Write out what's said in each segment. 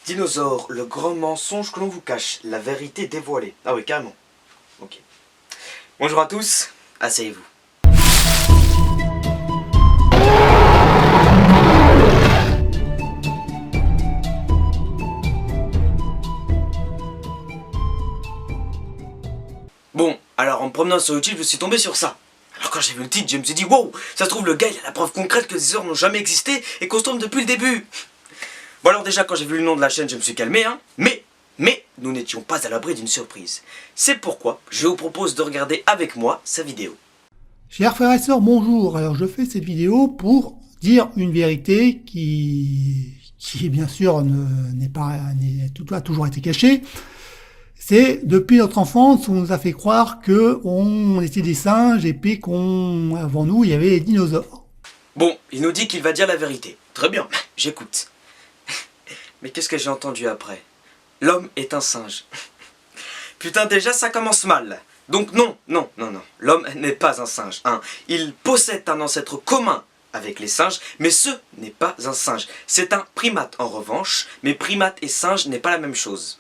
Dinosaure, le grand mensonge que l'on vous cache, la vérité dévoilée. Ah oui, carrément. Ok. Bonjour à tous, asseyez-vous. Bon, alors en me promenant sur YouTube, je suis tombé sur ça. Alors quand j'ai vu le titre, je me suis dit, wow, ça se trouve le gars il a la preuve concrète que les dinosaures n'ont jamais existé et qu'on se trompe depuis le début. Bon alors déjà quand j'ai vu le nom de la chaîne, je me suis calmé, hein. Mais nous n'étions pas à l'abri d'une surprise. C'est pourquoi je vous propose de regarder avec moi sa vidéo. Chers frères et sœurs, bonjour. Alors je fais cette vidéo pour dire une vérité qui bien sûr a toujours été cachée. C'est depuis notre enfance, on nous a fait croire que on était des singes et puis qu'avant nous il y avait les dinosaures. Bon, il nous dit qu'il va dire la vérité. Très bien, j'écoute. Mais qu'est-ce que j'ai entendu après? L'homme est un singe. Putain, déjà ça commence mal. Donc non, l'homme n'est pas un singe. Hein. Il possède un ancêtre commun avec les singes, mais ce n'est pas un singe. C'est un primate en revanche, mais primate et singe n'est pas la même chose.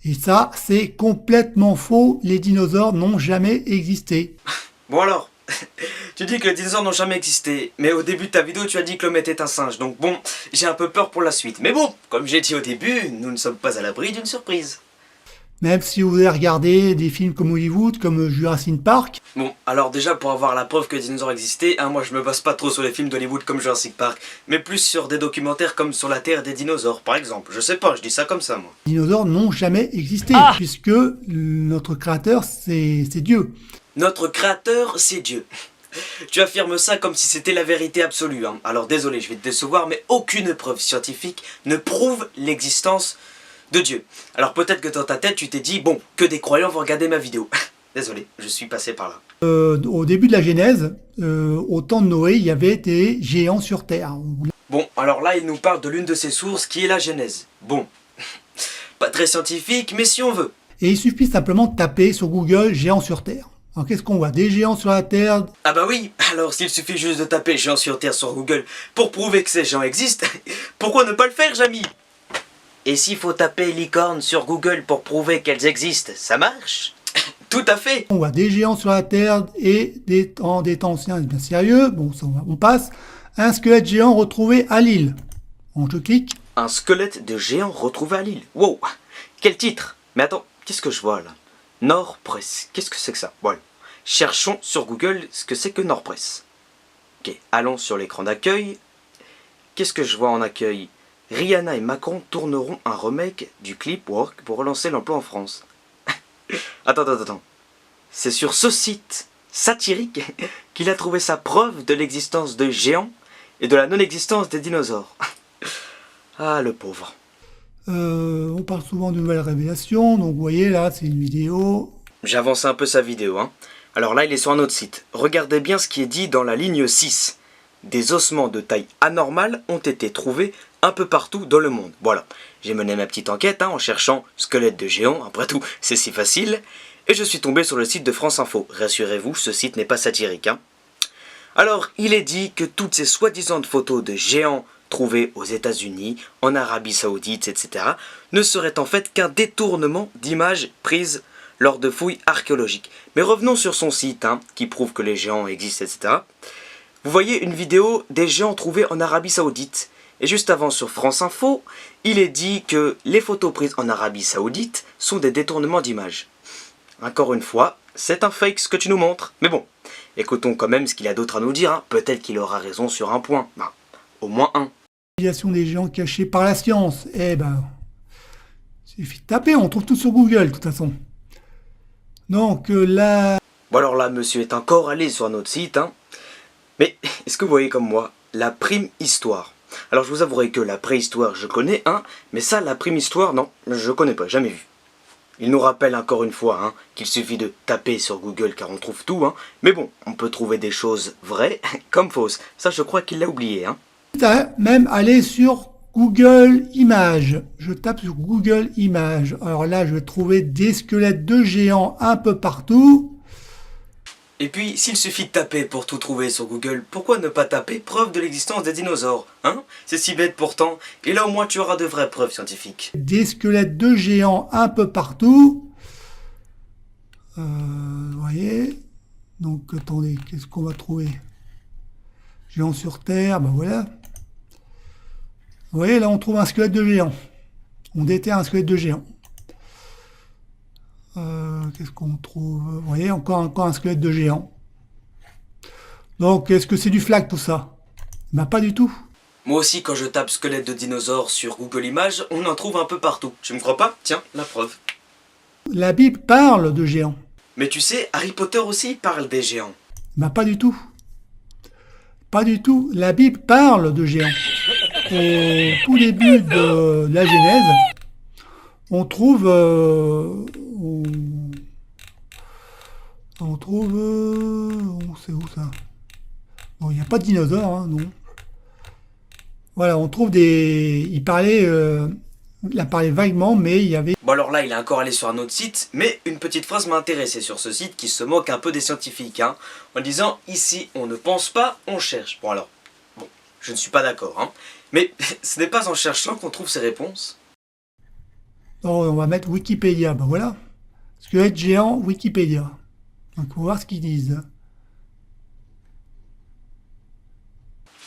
Et ça, c'est complètement faux. Les dinosaures n'ont jamais existé. Bon alors, tu dis que les dinosaures n'ont jamais existé, mais au début de ta vidéo tu as dit que l'homme était un singe, donc bon, j'ai un peu peur pour la suite. Mais bon, comme j'ai dit au début, nous ne sommes pas à l'abri d'une surprise. Même si vous avez regardé des films comme Hollywood, comme Jurassic Park. Bon, alors déjà pour avoir la preuve que les dinosaures existaient, hein, moi je me base pas trop sur les films d'Hollywood comme Jurassic Park, mais plus sur des documentaires comme Sur la Terre des dinosaures par exemple. Je sais pas, je dis ça comme ça moi. Les dinosaures n'ont jamais existé, puisque notre créateur c'est Dieu. Notre créateur, c'est Dieu. Tu affirmes ça comme si c'était la vérité absolue. Hein. Alors désolé, je vais te décevoir, mais aucune preuve scientifique ne prouve l'existence de Dieu. Alors peut-être que dans ta tête, tu t'es dit, bon, que des croyants vont regarder ma vidéo. Désolé, je suis passé par là. Au début de la Genèse, au temps de Noé, il y avait des géants sur Terre. Bon, alors là, il nous parle de l'une de ses sources qui est la Genèse. Bon, pas très scientifique, mais si on veut. Et il suffit simplement de taper sur Google géants sur Terre. Alors qu'est-ce qu'on voit? Des géants sur la Terre. Ah bah oui, alors s'il suffit juste de taper géants sur Terre sur Google pour prouver que ces géants existent, pourquoi ne pas le faire, Jamy? Et s'il faut taper licorne sur Google pour prouver qu'elles existent, ça marche? Tout à fait. On voit des géants sur la Terre et des temps anciens bien sérieux. Bon, ça on passe. Un squelette géant retrouvé à Lille. Donc je clique. Un squelette de géant retrouvé à Lille. Wow, quel titre! Mais attends, qu'est-ce que je vois là? Nord-Presse, qu'est-ce que c'est que ça? Voilà. Cherchons sur Google ce que c'est que Nord-Presse. Ok, allons sur l'écran d'accueil. Qu'est-ce que je vois en accueil? Rihanna et Macron tourneront un remake du clip Work pour relancer l'emploi en France. Attends. C'est sur ce site satirique qu'il a trouvé sa preuve de l'existence de géants et de la non-existence des dinosaures. Ah, le pauvre. On parle souvent de nouvelles révélations. Donc vous voyez là, c'est une vidéo. J'avance un peu sa vidéo, hein. Alors là, il est sur un autre site. Regardez bien ce qui est dit dans la ligne 6. Des ossements de taille anormale ont été trouvés un peu partout dans le monde. Voilà, j'ai mené ma petite enquête hein, en cherchant squelette de géant, après tout, c'est si facile. Et je suis tombé sur le site de France Info. Rassurez-vous, ce site n'est pas satirique. Hein. Alors, il est dit que toutes ces soi-disant photos de géants trouvées aux États-Unis, en Arabie Saoudite, etc., ne seraient en fait qu'un détournement d'images prises lors de fouilles archéologiques. Mais revenons sur son site, hein, qui prouve que les géants existent, etc. Vous voyez une vidéo des géants trouvés en Arabie Saoudite. Et juste avant sur France Info, il est dit que les photos prises en Arabie Saoudite sont des détournements d'images. Encore une fois, c'est un fake ce que tu nous montres. Mais bon, écoutons quand même ce qu'il a d'autre à nous dire. Hein. Peut-être qu'il aura raison sur un point. Ben, au moins un. L'utilisation des géants cachés par la science. Eh ben, il suffit de taper, on trouve tout sur Google de toute façon. Donc là... Bon alors là, monsieur est encore allé sur un autre site. Hein. Mais est-ce que vous voyez comme moi la prime histoire? Alors je vous avouerai que la préhistoire je connais, hein, mais ça la prime histoire non, je connais pas, jamais vu. Il nous rappelle encore une fois hein, qu'il suffit de taper sur Google car on trouve tout, hein, mais bon, on peut trouver des choses vraies comme fausses, ça je crois qu'il l'a oublié. Hein. Même aller sur Google Images, je tape sur Google Images, alors là je vais trouver des squelettes de géants un peu partout. Et puis, s'il suffit de taper pour tout trouver sur Google, pourquoi ne pas taper preuve de l'existence des dinosaures, hein? C'est si bête pourtant, et là au moins tu auras de vraies preuves scientifiques. Des squelettes de géants un peu partout. Vous voyez. Donc attendez, qu'est-ce qu'on va trouver? Géant sur Terre, ben voilà. Vous voyez, là on trouve un squelette de géant. On déterre un squelette de géant. Qu'est-ce qu'on trouve? Vous voyez, encore un squelette de géant. Donc, est-ce que c'est du flag tout ça? Ben pas du tout. Moi aussi, quand je tape squelette de dinosaure sur Google Images, on en trouve un peu partout. Tu me crois pas? Tiens, la preuve. La Bible parle de géants. Mais tu sais, Harry Potter aussi parle des géants. Ben pas du tout. Pas du tout. La Bible parle de géants. Au tout début de la Genèse, on trouve... c'est où ça? Bon, il n'y a pas de dinosaures, hein, non. Voilà, on trouve des... Il a parlé vaguement, mais il y avait... Bon alors là, il est encore allé sur un autre site, mais une petite phrase m'a intéressé sur ce site qui se moque un peu des scientifiques, hein, en disant « Ici, on ne pense pas, on cherche ». Bon alors, bon, je ne suis pas d'accord, hein, mais ce n'est pas en cherchant qu'on trouve ces réponses. Oh, on va mettre Wikipédia, ben voilà. Squelette géant, Wikipédia. Donc on va voir ce qu'ils disent.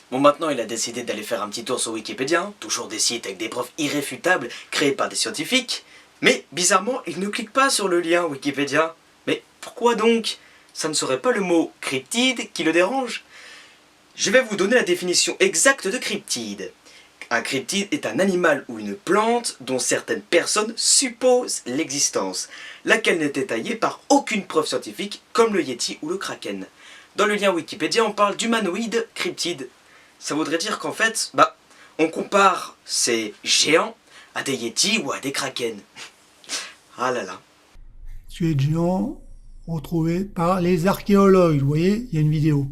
Bon, maintenant, il a décidé d'aller faire un petit tour sur Wikipédia, hein, toujours des sites avec des preuves irréfutables créées par des scientifiques. Mais, bizarrement, il ne clique pas sur le lien Wikipédia. Mais pourquoi donc? Ça ne serait pas le mot cryptide qui le dérange? Je vais vous donner la définition exacte de cryptide. Un cryptide est un animal ou une plante dont certaines personnes supposent l'existence, laquelle n'est détaillée par aucune preuve scientifique, comme le Yeti ou le Kraken. Dans le lien Wikipédia, on parle d'humanoïde cryptide. Ça voudrait dire qu'en fait, on compare ces géants à des Yetis ou à des Kraken. Ah là là. Squelette géant retrouvé par les archéologues. Vous voyez, il y a une vidéo.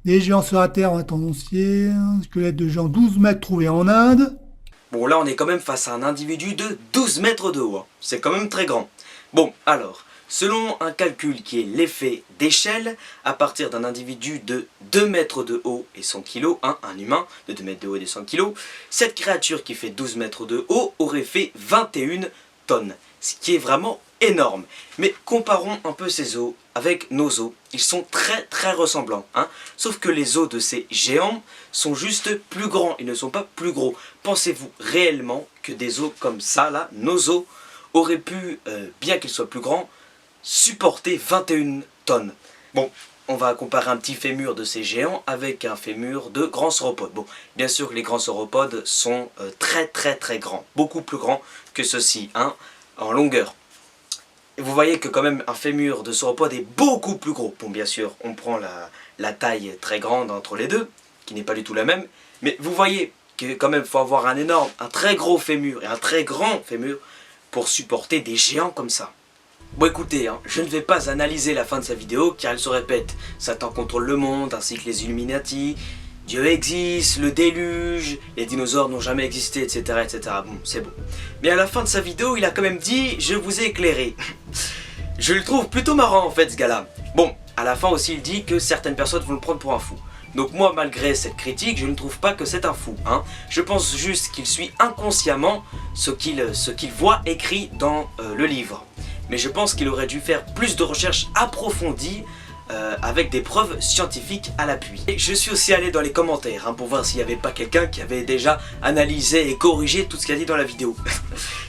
Des géants sur la Terre, tendancier, squelette de géant 12 mètres trouvé en Inde. Bon, là, on est quand même face à un individu de 12 mètres de haut. Hein. C'est quand même très grand. Bon, alors, selon un calcul qui est l'effet d'échelle, à partir d'un individu de 2 mètres de haut et 100 kg, un humain de 2 mètres de haut et 100 kg, cette créature qui fait 12 mètres de haut aurait fait 21 tonnes. Ce qui est vraiment énorme. Mais comparons un peu ces os avec nos os. Ils sont très ressemblants, hein. Sauf que les os de ces géants sont juste plus grands, ils ne sont pas plus gros. Pensez-vous réellement que des os comme ça, là, nos os, auraient pu, bien qu'ils soient plus grands, supporter 21 tonnes? Bon, on va comparer un petit fémur de ces géants avec un fémur de grands sauropodes. Bon, bien sûr que les grands sauropodes sont très grands, beaucoup plus grands que ceux-ci, hein, en longueur. Et vous voyez que quand même un fémur de sauropode est beaucoup plus gros. Bon, bien sûr, on prend la taille très grande entre les deux, qui n'est pas du tout la même. Mais vous voyez que quand même il faut avoir un très gros fémur et un très grand fémur pour supporter des géants comme ça. Bon écoutez, hein, je ne vais pas analyser la fin de sa vidéo car elle se répète. Satan contrôle le monde ainsi que les Illuminati. Dieu existe, le déluge, les dinosaures n'ont jamais existé, etc. etc. Bon, c'est bon. Mais à la fin de sa vidéo, il a quand même dit « Je vous ai éclairé ». Je le trouve plutôt marrant en fait ce gars-là. Bon, à la fin aussi il dit que certaines personnes vont le prendre pour un fou. Donc moi, malgré cette critique, je ne trouve pas que c'est un fou, hein. Je pense juste qu'il suit inconsciemment ce qu'il voit écrit dans le livre. Mais je pense qu'il aurait dû faire plus de recherches approfondies avec des preuves scientifiques à l'appui. Et je suis aussi allé dans les commentaires, hein, pour voir s'il n'y avait pas quelqu'un qui avait déjà analysé et corrigé tout ce qu'il a dit dans la vidéo.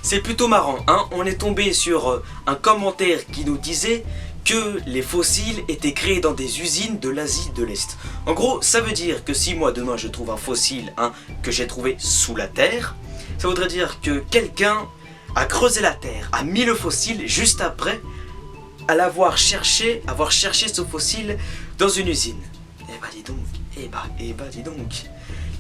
C'est plutôt marrant, hein. On est tombé sur un commentaire qui nous disait que les fossiles étaient créés dans des usines de l'Asie de l'Est. En gros, ça veut dire que si moi demain je trouve un fossile, hein, que j'ai trouvé sous la terre, ça voudrait dire que quelqu'un a creusé la terre, a mis le fossile juste après à avoir cherché ce fossile dans une usine. Eh bah dis donc, dis donc.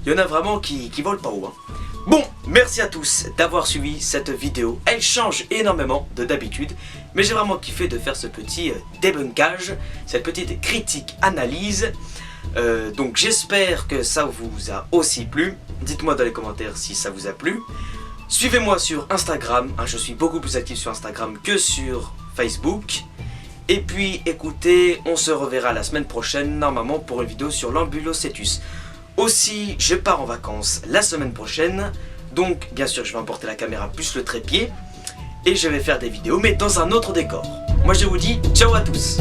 Il y en a vraiment qui volent pas haut, hein. Bon, merci à tous d'avoir suivi cette vidéo. Elle change énormément de d'habitude, mais j'ai vraiment kiffé de faire ce petit débunkage, cette petite critique analyse. Donc j'espère que ça vous a aussi plu. Dites-moi dans les commentaires si ça vous a plu. Suivez-moi sur Instagram, hein, je suis beaucoup plus actif sur Instagram que sur Facebook. Et puis écoutez, on se reverra la semaine prochaine normalement pour une vidéo sur l'Ambulocetus. Aussi, je pars en vacances la semaine prochaine, donc bien sûr je vais emporter la caméra plus le trépied et je vais faire des vidéos mais dans un autre décor. Moi je vous dis ciao à tous.